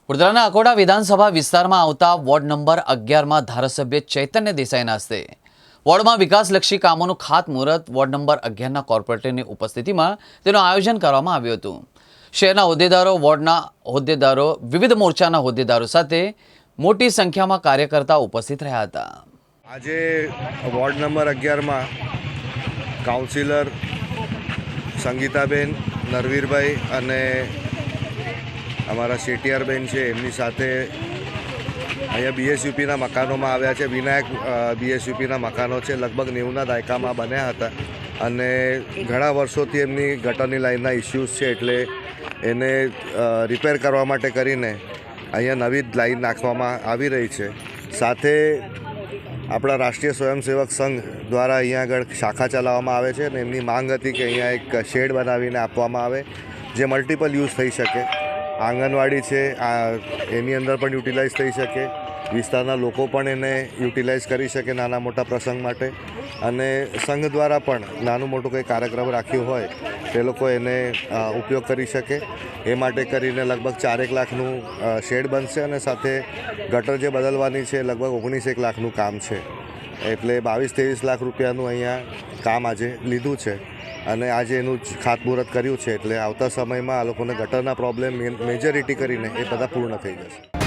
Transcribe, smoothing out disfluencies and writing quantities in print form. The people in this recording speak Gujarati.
વડોદરાના અકોટા વિધાનસભા વિસ્તારમાં આવતા વોર્ડ નંબર 11માં ધારાસભ્ય ચૈતન્ય દેસાઈના હસ્તે વોર્ડમાં વિકાસલક્ષી કામોનું ખાતમુહૂર્ત વોર્ડ નંબર 11ના કોર્પોરેટરની ઉપસ્થિતિમાં તેનું આયોજન કરવામાં આવ્યું હતું। શહેરના હોદ્દેદારો, વોર્ડના હોદ્દેદારો, વિવિધ મોરચાના હોદ્દેદારો સાથે મોટી સંખ્યામાં કાર્યકર્તાઓ ઉપસ્થિત રહ્યા હતા। આજે વોર્ડ નંબર 11માં કાઉન્સિલર સંગીતાબેન, નરવીરભાઈ અને અમારા શેટિયારબેન છે, એમની સાથે અહીંયા બીએસયુપીના મકાનોમાં આવ્યા છે। વિનાયક બીએસયુપીના મકાનો છે, લગભગ 90ના દાયકામાં બન્યા હતા અને ઘણા વર્ષોથી એમની ગટરની લાઇનના ઇસ્યુઝ છે, એટલે એને રિપેર કરવા માટે કરીને અહીંયા નવી લાઇન નાખવામાં આવી રહી છે। સાથે આપણા રાષ્ટ્રીય સ્વયંસેવક સંઘ દ્વારા અહીંયા આગળ શાખા ચલાવવામાં આવે છે અને એમની માંગ હતી કે અહીંયા એક શેડ બનાવીને આપવામાં આવે જે મલ્ટિપલ યુઝ થઈ શકે। આંગણવાડી છે, એની અંદર પણ યુટિલાઇઝ થઈ શકે, વિસ્તારના લોકો પણ એને યુટિલાઇઝ કરી શકે નાના મોટા પ્રસંગ માટે, અને સંઘ દ્વારા પણ નાનું મોટું કંઈ કાર્યક્રમ રાખ્યું હોય તે લોકો એને ઉપયોગ કરી શકે। એ માટે કરીને લગભગ 4 લાખનું શેડ બનશે અને સાથે ગટર જે બદલવાની છે લગભગ 19 લાખનું કામ છે, એટલે 22-23 લાખ રૂપિયાનું અહીંયા કામ આજે લીધું છે અને આજે એનું ખાતમુહૂર્ત કર્યું છે, એટલે આવતા સમયમાં આ લોકોને ગટરના પ્રોબ્લેમ મેજોરિટી કરીને એ બધા પૂર્ણ થઈ જશે।